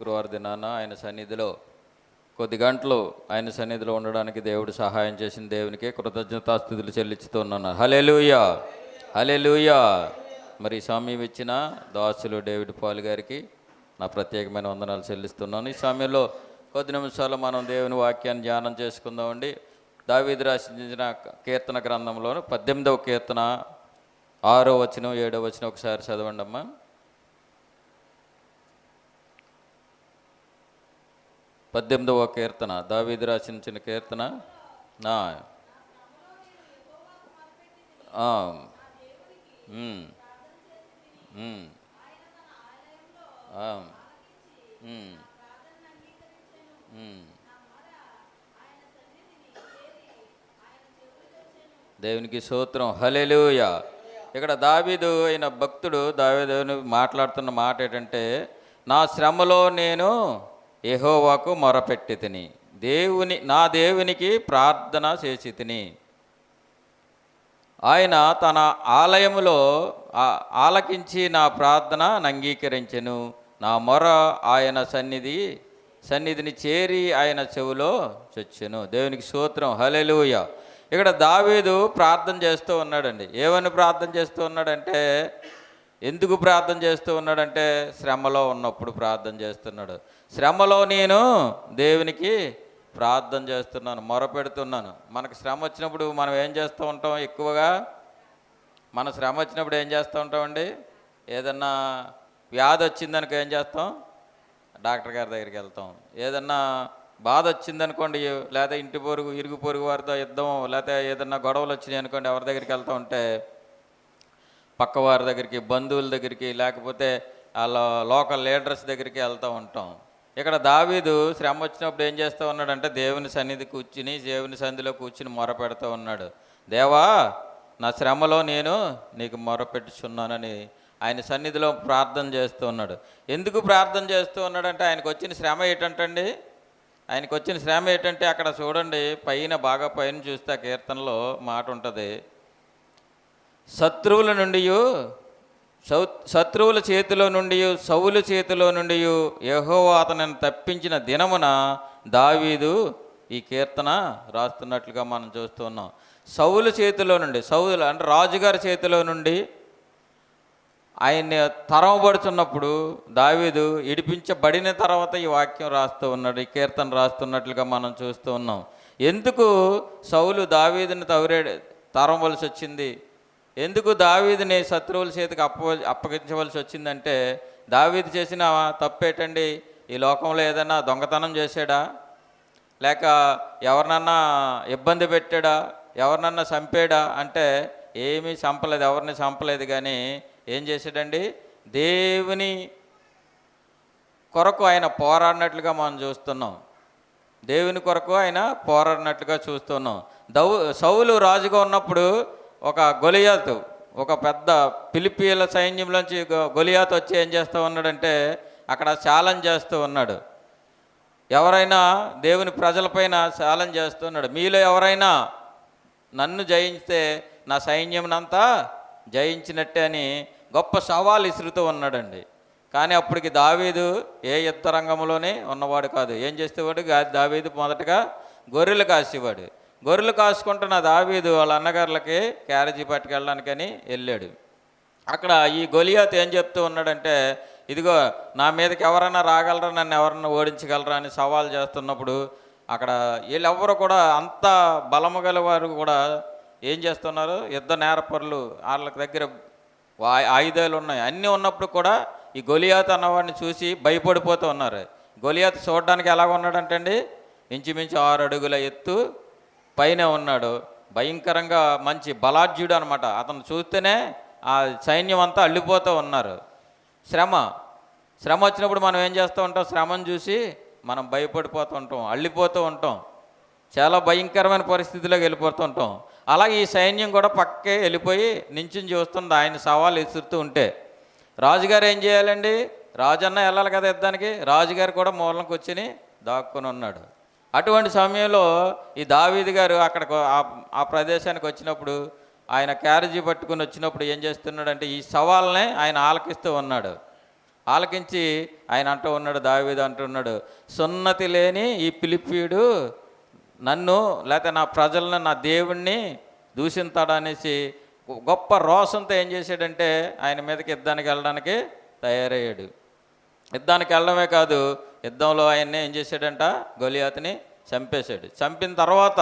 గురువారం దినాన ఆయన సన్నిధిలో కొద్ది గంటలు ఆయన సన్నిధిలో ఉండడానికి దేవుడు సహాయం చేసిన దేవునికి కృతజ్ఞతాస్తుతులు చెల్లించుతున్నాను. హల్లెలూయా, హల్లెలూయా. మరి సమయం ఇచ్చిన దాసులు డేవిడ్ పాల్ గారికి నా ప్రత్యేకమైన వందనాలు చెల్లిస్తున్నాను. ఈ సమయంలో కొద్ది నిమిషాలు మనం దేవుని వాక్యాన్ని ధ్యానం చేసుకుందామండి. దావీదు రాసిన కీర్తన గ్రంథంలోను 18వ కీర్తన 6వ వచనం 7వ వచనం ఒకసారి చదవండి అమ్మా. 18వ కీర్తన దావీదు రాసిన కీర్తన. దేవునికి స్తోత్రం, హల్లెలూయా. ఇక్కడ దావీదు అయిన భక్తుడు దావీదు మాట్లాడుతున్న మాట ఏంటంటే, నా శ్రమలో నేను యెహోవాకు మొరపెట్టి తిని నా దేవునికి ప్రార్థన చేసి తిని ఆయన తన ఆలయములో ఆలకించి నా ప్రార్థన అంగీకరించెను. నా మొర ఆయన సన్నిధిని చేరి ఆయన చెవులో చొచ్చెను. దేవునికి స్తోత్రం, హల్లెలూయా. ఇక్కడ దావీదు ప్రార్థన చేస్తూ ఉన్నాడండి. ఏమని ప్రార్థన చేస్తూ ఉన్నాడంటే, ఎందుకు ప్రార్థన చేస్తూ ఉన్నాడంటే శ్రమలో ఉన్నప్పుడు ప్రార్థన చేస్తున్నాడు. శ్రమలో నేను దేవునికి ప్రార్థన చేస్తున్నాను, మొరపెడుతున్నాను. మనకు శ్రమ వచ్చినప్పుడు మనం ఏం చేస్తూ ఉంటాం? ఎక్కువగా మన శ్రమ వచ్చినప్పుడు ఏం చేస్తూ ఉంటామండి? ఏదన్నా వ్యాధి వచ్చిందనుకో ఏం చేస్తాం? డాక్టర్ గారి దగ్గరికి వెళ్తాం. ఏదన్నా బాధ వచ్చిందనుకోండి, లేదా ఇంటి పొరుగు ఇరుగు పొరుగు వారితో యుద్ధం, లేకపోతే ఏదన్నా గొడవలు వచ్చినాయి అనుకోండి, ఎవరి దగ్గరికి వెళ్తూ ఉంటే పక్క వారి దగ్గరికి, బంధువుల దగ్గరికి, లేకపోతే వాళ్ళ లోకల్ లీడర్స్ దగ్గరికి వెళ్తూ ఉంటాం. ఇక్కడ దావీదు శ్రమ వచ్చినప్పుడు ఏం చేస్తూ ఉన్నాడంటే దేవుని సన్నిధి కూర్చుని, దేవుని సన్నిధిలో కూర్చుని మొరపెడుతూ ఉన్నాడు. దేవా, నా శ్రమలో నేను నీకు మొరపెట్టుచున్నానని ఆయన సన్నిధిలో ప్రార్థన చేస్తూ ఉన్నాడు. ఎందుకు ప్రార్థన చేస్తూ ఉన్నాడంటే ఆయనకు వచ్చిన శ్రమ ఏంటంటండి? ఆయనకు వచ్చిన శ్రమ ఏంటంటే అక్కడ చూడండి, బాగా పైన చూస్తే ఆ కీర్తనలో మాట ఉంటుంది, శత్రువుల చేతిలో నుండి సౌలు చేతిలో నుండి యెహోవా అతనిని తప్పించిన దినమున దావీదు ఈ కీర్తన రాస్తున్నట్లుగా మనం చూస్తున్నాం. సౌలు చేతిలో నుండి, సౌలు అంటే రాజుగారి చేతిలో నుండి ఆయన్ని తరమబడుతున్నప్పుడు దావీదు ఇడిపించబడిన తర్వాత ఈ వాక్యం రాస్తూ ఉన్నాడు, ఈ కీర్తన రాస్తున్నట్లుగా మనం చూస్తూ ఉన్నాం. ఎందుకు సౌలు దావీదుని తరమవలసి వచ్చింది? ఎందుకు దావీదుని శత్రువుల చేతికి అప్పగించవలసి వచ్చిందంటే, దావీదు చేసిన తప్పేటండి? ఈ లోకంలో ఏదైనా దొంగతనం చేశాడా? లేక ఎవరినన్నా ఇబ్బంది పెట్టాడా? ఎవరినన్నా చంపాడా? అంటే ఏమీ చంపలేదు, ఎవరిని చంపలేదు. కానీ ఏం చేశాడండి? దేవుని కొరకు ఆయన పోరాడినట్లుగా మనం చూస్తున్నాం. దేవుని కొరకు ఆయన పోరాడినట్లుగా చూస్తున్నాం. సౌలు రాజుగా ఉన్నప్పుడు ఒక గొలియాతు, ఒక పెద్ద ఫిలిప్పీల సైన్యంలోంచి గొలియాతు వచ్చి ఏం చేస్తూ ఉన్నాడంటే అక్కడ ఛాలెంజ్ చేస్తూ ఉన్నాడు. ఎవరైనా దేవుని ప్రజలపైన ఛాలెంజ్ చేస్తున్నాడు, మీలో ఎవరైనా నన్ను జయిస్తే నా సైన్యంనంతా జయించినట్టే అని గొప్ప సవాలు ఇసురుతూ ఉన్నాడండి. కానీ అప్పటికి దావీదు ఏ యుద్ధ రంగంలోనే ఉన్నవాడు కాదు. ఏం చేసేవాడు? దావీదు మొదటగా గొర్రెలు కాసేవాడు. గొర్రెలు కాసుకుంటున్న దావీదు వాళ్ళ అన్నగారులకి క్యారేజీ పట్టుకెళ్ళడానికని వెళ్ళాడు. అక్కడ ఈ గొలియాతు ఏం చెప్తూ ఉన్నాడంటే, ఇదిగో నా మీదకి ఎవరైనా రాగలరా, నన్ను ఎవరన్నా ఓడించగలరా అని సవాల్ చేస్తున్నప్పుడు అక్కడ వీళ్ళెవ్వరు కూడా, అంత బలము గల వారు కూడా ఏం చేస్తున్నారు? యుద్ధ నేరపరులు, వాళ్ళ దగ్గర ఆయుధాలు ఉన్నాయి, అన్నీ ఉన్నప్పుడు కూడా ఈ గొలియాతు అన్నవాడిని చూసి భయపడిపోతూ ఉన్నారు. గొలియాతు చూడడానికి ఎలాగ ఉన్నాడంటండి? ఇంచుమించు 6 అడుగుల ఎత్తు పైన ఉన్నాడు. భయంకరంగా మంచి బలాఢ్యుడు అనమాట. అతను చూస్తేనే ఆ సైన్యం అంతా అల్లిపోతూ ఉన్నారు. శ్రమ వచ్చినప్పుడు మనం ఏం చేస్తూ ఉంటాం? శ్రమను చూసి మనం భయపడిపోతూ ఉంటాం, అల్లిపోతూ ఉంటాం, చాలా భయంకరమైన పరిస్థితిలోకి వెళ్ళిపోతూ ఉంటాం. అలాగే ఈ సైన్యం కూడా పక్కే వెళ్ళిపోయి నించుని చూస్తుంది ఆయన సవాలు విసురుతూ ఉంటే. రాజుగారు ఏం చేయాలండి? రాజన్న వెళ్ళాలి కదా యుద్ధానికి. రాజుగారు కూడా మూలం కూర్చుని దాక్కుని ఉన్నాడు. అటువంటి సమయంలో ఈ దావీదు గారు అక్కడికి ఆ ప్రదేశానికి వచ్చినప్పుడు, ఆయన క్యారేజీ పట్టుకుని వచ్చినప్పుడు ఏం చేస్తున్నాడంటే ఈ సవాల్నే ఆయన ఆలకిస్తూ ఉన్నాడు. ఆలకించి ఆయన అంటూ ఉన్నాడు, దావీదు అంటున్నాడు, సున్నతి లేని ఈ ఫిలిప్పీయుడు నన్ను లేకపోతే నా ప్రజలను, నా దేవుణ్ణి దూషింతాడనేసి గొప్ప రోషంతో ఏం చేశాడంటే ఆయన మీదకి యుద్ధానికి వెళ్ళడానికి తయారయ్యాడు. యుద్ధానికి వెళ్ళడమే కాదు, యుద్ధంలో ఆయన్ని ఏం చేశాడంట, గొలియాతుని చంపేశాడు. చంపిన తర్వాత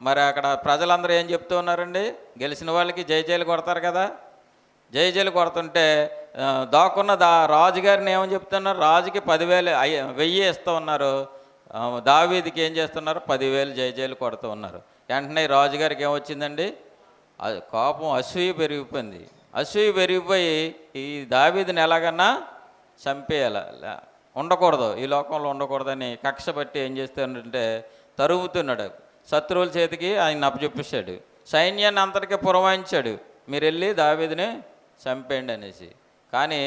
మరి అక్కడ ప్రజలందరూ ఏం చెప్తూ ఉన్నారండి, గెలిచిన వాళ్ళకి జై జైలు కొడతారు కదా. జై జైలు కొడుతుంటే దాక్కున్న రాజుగారిని ఏమని చెప్తున్నారు, రాజుకి 10,000 ఇస్తూ ఉన్నారు, దావీదుకి ఏం చేస్తున్నారు, 10,000 జై జైలు కొడుతూ ఉన్నారు. వెంటనే రాజుగారికి ఏమొచ్చిందండి, కోపం, అసూయ పెరిగిపోయింది. అసూయ పెరిగిపోయి ఈ దావీదుని ఎలాగన్నా చంపేయాలి, ఉండకూడదు, ఈ లోకంలో ఉండకూడదని కక్ష పట్టి ఏం చేస్తున్నాడంటే తరుగుతున్నాడు. శత్రువుల చేతికి ఆయన అప్పచెప్పేశాడు. సైన్యాన్ని అంతటికీ పురమాయించాడు, మీరు వెళ్ళి దావీదుని చంపేయండి అనేసి. కానీ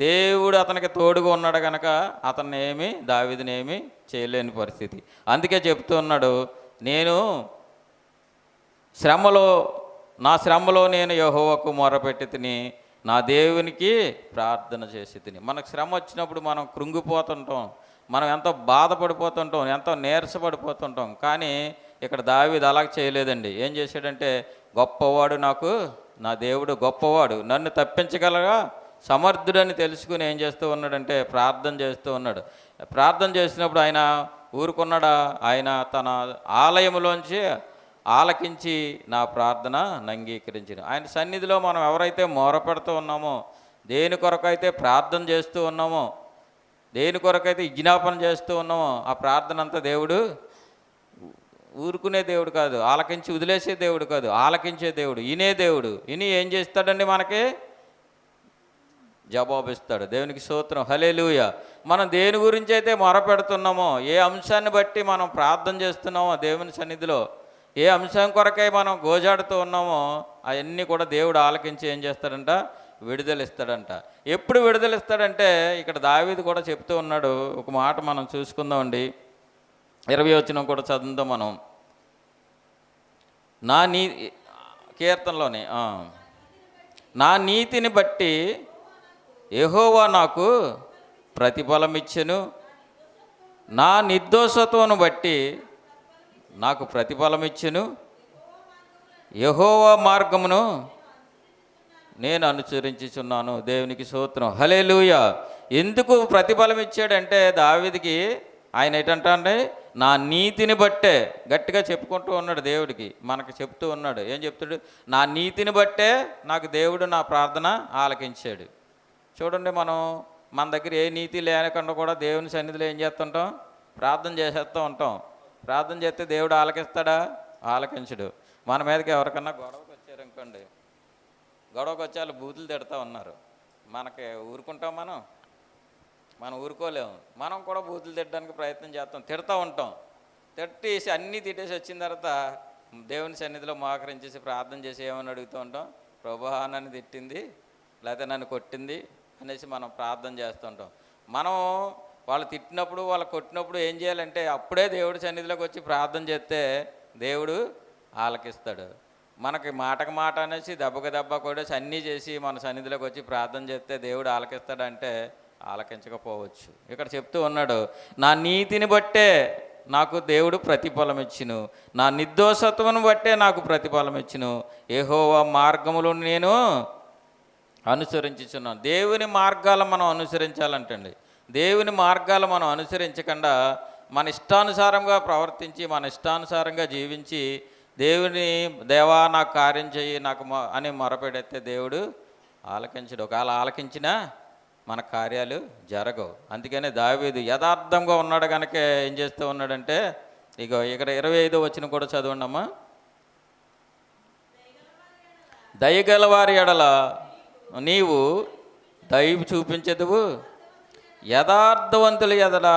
దేవుడు అతనికి తోడుగా ఉన్నాడు కనుక అతన్ని దావీదుని ఏమీ చేయలేని పరిస్థితి. అందుకే చెప్తూ ఉన్నాడు, నేను నా శ్రమలో నేను యెహోవాకు మొరపెట్టి తిని నా దేవునికి ప్రార్థన చేసి తిని. మనకు శ్రమ వచ్చినప్పుడు మనం కృంగిపోతుంటాం, మనం ఎంతో బాధపడిపోతుంటాం, ఎంతో నీరసపడిపోతుంటాం. కానీ ఇక్కడ దావీదు అలా చేయలేదండి. ఏం చేశాడంటే, గొప్పవాడు నా దేవుడు గొప్పవాడు, నన్ను తప్పించగలగా సమర్థుడని తెలుసుకుని ఏం చేస్తూ ఉన్నాడంటే ప్రార్థన చేస్తూ ఉన్నాడు. ప్రార్థన చేసినప్పుడు ఆయన ఊరుకున్నాడా, ఆయన తన ఆలయంలోంచి ఆలకించి నా ప్రార్థన అంగీకరించిన. ఆయన సన్నిధిలో మనం ఎవరైతే మొరపెడుతూ ఉన్నామో, దేని కొరకైతే ప్రార్థన చేస్తూ ఉన్నామో, దేని కొరకైతే విజ్ఞాపన చేస్తూ ఉన్నామో, ఆ ప్రార్థన అంతా దేవుడు ఊరుకునే దేవుడు కాదు, ఆలకించి వదిలేసే దేవుడు కాదు, ఆలకించే దేవుడు, వినే దేవుడు. విని ఏం చేస్తాడండి, మనకి జవాబిస్తాడు. దేవునికి స్తోత్రం, హల్లెలూయా. మనం దేని గురించి అయితే మొరపెడుతున్నామో, ఏ అంశాన్ని బట్టి మనం ప్రార్థన చేస్తున్నామో దేవుని సన్నిధిలో, ఏ అంశం కొరకై మనం గోజాడుతూ ఉన్నామో అవన్నీ కూడా దేవుడు ఆలకించి ఏం చేస్తాడంట, విడుదలిస్తాడంట. ఎప్పుడు విడుదలిస్తాడంటే ఇక్కడ దావీదు కూడా చెప్తూ ఉన్నాడు. ఒక మాట మనం చూసుకుందామండి, 20వ వచనం కూడా చదువుదాం మనం. కీర్తనలోని నా నీతిని బట్టి యెహోవా నాకు ప్రతిఫలం ఇచ్చెను, నా నిర్దోషత్వమును బట్టి నాకు ప్రతిఫలం ఇచ్చెను, యెహోవా మార్గమును నేను అనుసరించుచున్నాను. దేవునికి స్తోత్రం, హల్లెలూయా. ఎందుకు ప్రతిఫలం ఇచ్చాడంటే దావీదుకి, ఆయన ఏంటంటే నా నీతిని బట్టే, గట్టిగా చెప్పుకుంటూ ఉన్నాడు దేవుడికి, మనకు చెప్తూ ఉన్నాడు. ఏం చెప్తాడు, నా నీతిని బట్టే నాకు దేవుడు నా ప్రార్థన ఆలకించాడు. చూడండి, మన దగ్గర ఏ నీతి లేకుండా కూడా దేవుని సన్నిధిలో ఏం చేస్తుంటాం, ప్రార్థన చేసేస్తూ ఉంటాం. ప్రార్థన చేస్తే దేవుడు ఆలకిస్తాడా, ఆలకించడు. మన మీదకి ఎవరికన్నా గొడవకు వచ్చారనుకోండి, గొడవకు వచ్చి వాళ్ళు బూతులు తిడతా ఉన్నారు, మనకి ఊరుకుంటాం, మనం ఊరుకోలేము. మనం కూడా బూతులు తిట్టడానికి ప్రయత్నం చేస్తాం, తిడతా ఉంటాం. తిట్టేసి అన్నీ తిట్టేసి వచ్చిన తర్వాత దేవుని సన్నిధిలో మోకరించేసి ప్రార్థన చేసి ఏమని అడుగుతూ ఉంటాం, ప్రభువా నన్ను తిట్టింది లేకపోతే నన్ను కొట్టింది అనేసి మనం ప్రార్థన చేస్తుంటాం. మనం వాళ్ళు తిట్టినప్పుడు, వాళ్ళు కొట్టినప్పుడు ఏం చేయాలంటే అప్పుడే దేవుడి సన్నిధిలోకి వచ్చి ప్రార్థన చేస్తే దేవుడు ఆలకిస్తాడు. మనకి మాటకు మాట అనేసి దెబ్బకు దెబ్బ కొట్టేసి అన్నీ చేసి మన సన్నిధిలోకి వచ్చి ప్రార్థన చేస్తే దేవుడు ఆలకిస్తాడంటే ఆలకించకపోవచ్చు. ఇక్కడ చెప్తూ ఉన్నాడు, నా నీతిని బట్టే నాకు దేవుడు ప్రతిఫలం ఇచ్చును, నా నిర్దోషత్వమును బట్టే నాకు ప్రతిఫలం ఇచ్చును, యెహోవా మార్గములు నేను అనుసరించుచున్నాను. దేవుని మార్గాలు మనం అనుసరించాలంటండి. దేవుని మార్గాలు మనం అనుసరించకుండా మన ఇష్టానుసారంగా ప్రవర్తించి మన ఇష్టానుసారంగా జీవించి దేవుని దేవా నాకు కార్యం చెయ్యి నాకు అని మొరపెడితే దేవుడు ఆలకించడు. ఒకవేళ ఆలకించినా మన కార్యాలు జరగవు. అందుకనే దావీదు యథార్థంగా ఉన్నాడు కనుక ఏం చేస్తూ ఉన్నాడంటే, ఇక్కడ 25వ వచనం కూడా చదవండమ్మా. దయగలవారి ఎడల నీవు దయ చూపించదువు, యథార్థవంతుల ఎడల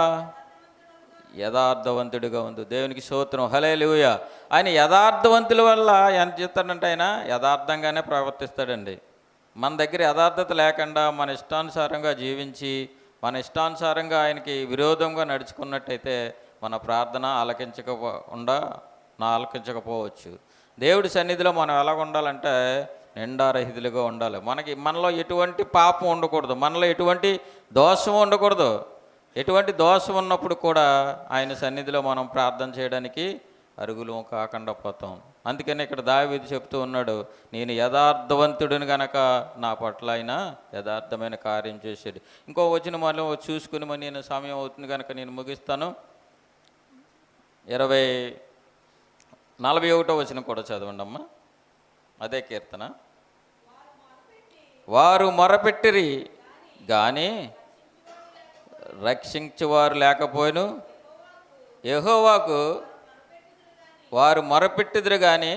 యథార్థవంతుడిగా ఉంది. దేవునికి స్తోత్రం, హల్లెలూయా. ఆయన యథార్థవంతుల వల్ల ఎంత చేస్తాడంటే ఆయన యథార్థంగానే ప్రవర్తిస్తాడండి. మన దగ్గర యథార్థత లేకుండా మన ఇష్టానుసారంగా జీవించి మన ఇష్టానుసారంగా ఆయనకి విరోధంగా నడుచుకున్నట్టయితే మన ప్రార్థన ఆలకించకపోవచ్చు. దేవుడి సన్నిధిలో మనం ఎలా ఉండాలంటే నిండారహితులుగా ఉండాలి. మనలో ఎటువంటి పాపం ఉండకూడదు, మనలో ఎటువంటి దోషం ఉండకూడదు. ఎటువంటి దోషం ఉన్నప్పుడు కూడా ఆయన సన్నిధిలో మనం ప్రార్థన చేయడానికి అరుగులు కాకుండా పోతాం. అందుకని ఇక్కడ దావీదు చెప్తూ ఉన్నాడు, నేను యథార్థవంతుడిని గనక నా పట్ల ఆయన యథార్థమైన కార్యం చేశాడు. ఇంకో వచ్చిన మళ్ళీ చూసుకుని మరి నేను సమయం అవుతుంది కనుక నేను ముగిస్తాను. 41వ వచనం కూడా చదవండి అమ్మా. అదే కీర్తన. వారు మొరపెట్టిరి కానీ రక్షించేవారు లేకపోయిను, యెహోవాకు వారు మొరపెట్టిదురు కానీ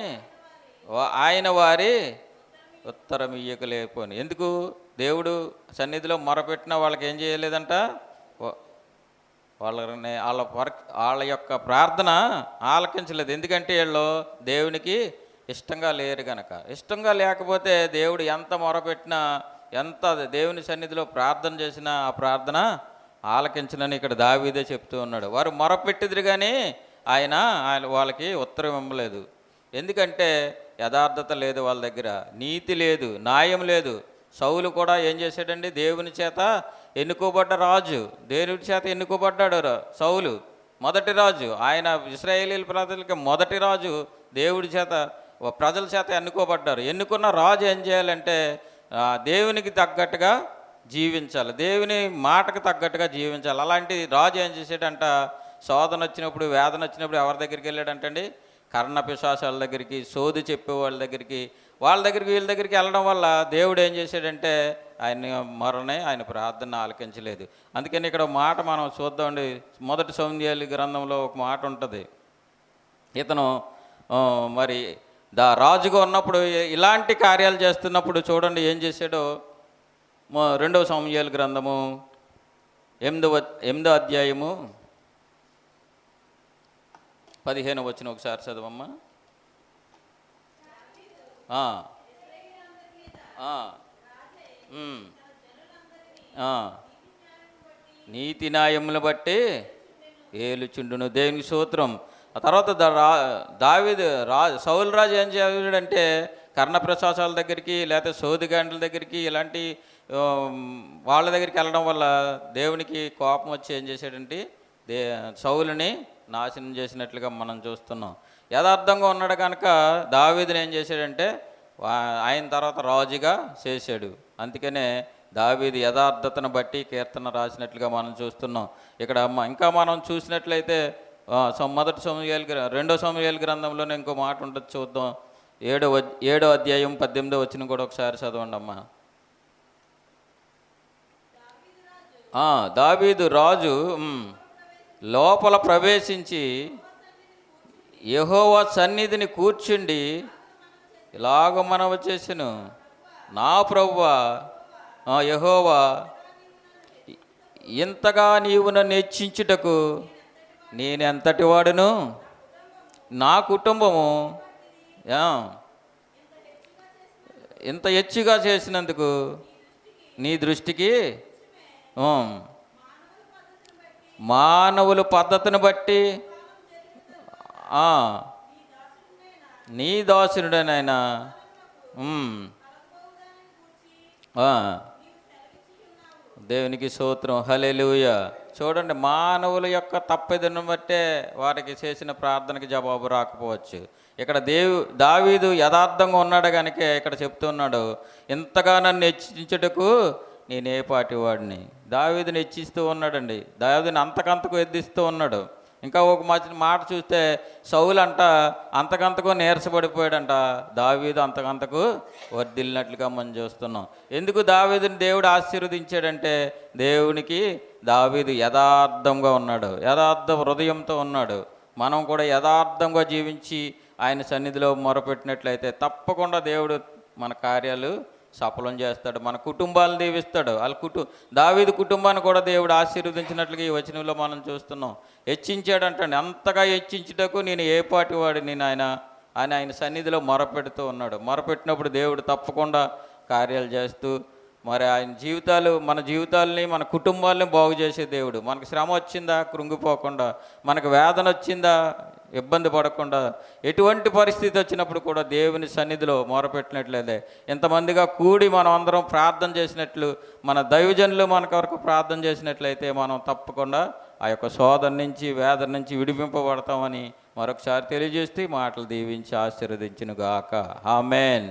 ఆయన వారి ఉత్తరం ఇయ్యకలేకపోను. ఎందుకు? దేవుడు సన్నిధిలో మొరపెట్టిన వాళ్ళకి ఏం చేయలేదంట, వాళ్ళ యొక్క ప్రార్థన ఆలకించలేదు. ఎందుకంటే వీళ్ళు దేవునికి ఇష్టంగా లేరు గనక. ఇష్టంగా లేకపోతే దేవుడు ఎంత మొరపెట్టినా, ఎంత దేవుని సన్నిధిలో ప్రార్థన చేసినా ఆ ప్రార్థన ఆలకించనని ఇక్కడ దావీదే చెప్తూ ఉన్నాడు. వారు మొరపెట్టిదురు కానీ ఆయన వాళ్ళకి ఉత్తరం ఇవ్వలేదు. ఎందుకంటే యథార్థత లేదు వాళ్ళ దగ్గర, నీతి లేదు, న్యాయం లేదు. సౌలు కూడా ఏం చేశాడండి? దేవుని చేత ఎన్నుకోబడ్డ రాజు, దేవుని చేత ఎన్నుకోబడ్డాడు సౌలు, మొదటి రాజు. ఆయన ఇశ్రాయేలీయుల ప్రజలకి మొదటి రాజు, దేవుడి చేత ప్రజల చేత ఎన్నుకోబడ్డారు. ఎన్నుకున్న రాజు ఏం చేయాలంటే దేవునికి తగ్గట్టుగా జీవించాలి, దేవుని మాటకు తగ్గట్టుగా జీవించాలి. అలాంటి రాజు ఏం చేసాడంట, శోధన వచ్చినప్పుడు, వేదన వచ్చినప్పుడు ఎవరి దగ్గరికి వెళ్ళాడంటండి? కర్ణ పిశాచాల దగ్గరికి, సోది చెప్పే వాళ్ళ దగ్గరికి, వీళ్ళ దగ్గరికి వెళ్ళడం వల్ల దేవుడు ఏం చేశాడంటే ఆయన ప్రార్థన ఆలకించలేదు. అందుకని ఇక్కడ మాట మనం చూద్దామండి. మొదటి సమూయేలు గ్రంథంలో ఒక మాట ఉంటుంది. ఇతను మరి రాజుగా ఉన్నప్పుడు ఇలాంటి కార్యాలు చేస్తున్నప్పుడు చూడండి ఏం చేశాడో. 2వ సమూయేలు గ్రంథము 8వ అధ్యాయము 15వ వచనం ఒకసారి చదవమ్మా. నీతి న్యాయములు బట్టి ఏలుచుండును. దేవునికి స్తోత్రం. ఆ తర్వాత సౌలు రాజు ఏం చేయాడంటే కర్ణప్రశాసాల దగ్గరికి, లేకపోతే సోదిగాండ్ల దగ్గరికి, ఇలాంటి వాళ్ళ దగ్గరికి వెళ్ళడం వల్ల దేవునికి కోపం వచ్చి ఏం చేశాడంటే సౌలుని నాశనం చేసినట్లుగా మనం చూస్తున్నాం. యథార్థంగా ఉన్నాడు కనుక దావీదుని ఏం చేశాడంటే ఆయన తర్వాత రాజుగా చేశాడు. అందుకనే దావీదు యథార్థతను బట్టి కీర్తన రాసినట్లుగా మనం చూస్తున్నాం. ఇక్కడ ఇంకా మనం చూసినట్లయితే మొదటి సమూయేలు 2వ సమూయేలు గ్రంథంలోనే ఇంకో మాట ఉంటుంది, చూద్దాం. 7వ అధ్యాయం 18వ వచనం కూడా ఒకసారి చదవండి అమ్మా. దావీదు రాజు లోపల ప్రవేశించి యెహోవా సన్నిధిని కూర్చుండి ఇలాగ మనవి చేసెను, నా ప్రభువా యెహోవా, ఇంతగా నీవు నన్ను హెచ్చించుటకు నేనెంతటి వాడును, నా కుటుంబము ఇంత హెచ్చుగా చేసినందుకు నీ దృష్టికి మానవుల పద్ధతిని బట్టి నీ దాసునుడనైనా దేవునికి స్తోత్రం, హల్లెలూయా. చూడండి, మానవుల యొక్క తప్పిదను బట్టే వారికి చేసిన ప్రార్థనకి జవాబు రాకపోవచ్చు. ఇక్కడ దావీదు యథార్థంగా ఉన్నాడు కనుక ఇక్కడ చెప్తున్నాడు, ఇంతగా నన్ను హెచ్చించుటకు నేనే పాటి వాడిని. దావీదుని హెచ్చిస్తూ ఉన్నాడండి, దావీదుని అంతకంతకు ఎద్దిస్తూ ఉన్నాడు. ఇంకా ఒక మాట చూస్తే సౌలు అంతకంతకు నీరసపడిపోయాడంట, దావీదు అంతకంతకు వర్ధిల్లినట్లుగా మనం చూస్తున్నాం. ఎందుకు దావీదుని దేవుడు ఆశీర్వదించాడంటే దేవునికి దావీదు యథార్థంగా ఉన్నాడు, యథార్థ హృదయంతో ఉన్నాడు. మనం కూడా యథార్థంగా జీవించి ఆయన సన్నిధిలో మొరపెట్టినట్లయితే తప్పకుండా దేవుడు మన కార్యాలు సఫలం చేస్తాడు, మన కుటుంబాలను దీవిస్తాడు. దావీదు కుటుంబాన్ని కూడా దేవుడు ఆశీర్వదించినట్లుగా ఈ వచనంలో మనం చూస్తున్నాం. హెచ్చించాడంటండి, అంతగా హెచ్చించుటకు నేను ఏ పాటి వాడిని ఆయన సన్నిధిలో మొరపెడుతూ ఉన్నాడు. మొరపెట్టినప్పుడు దేవుడు తప్పకుండా కార్యాలు చేస్తూ మరి ఆయన జీవితాలు, మన జీవితాలని, మన కుటుంబాలని బాగు చేసే దేవుడు. మనకు శ్రమ వచ్చిందా కృంగిపోకుండా, మనకు వేదన వచ్చిందా ఇబ్బంది పడకుండా, ఎటువంటి పరిస్థితి వచ్చినప్పుడు కూడా దేవుని సన్నిధిలో మొరపెట్టినట్లయితే, ఎంతమందిగా కూడి మనం అందరం ప్రార్థన చేసినట్లు, మన దైవజనులు మన కొరకు ప్రార్థన చేసినట్లయితే మనం తప్పకుండా ఆ యొక్క శోధన నుంచి, వేదన నుంచి విడిపింపబడతామని మరొకసారి తెలియజేస్తూ ఈ మాటలు దీవించి ఆశీర్వదించును గాక. ఆమేన్.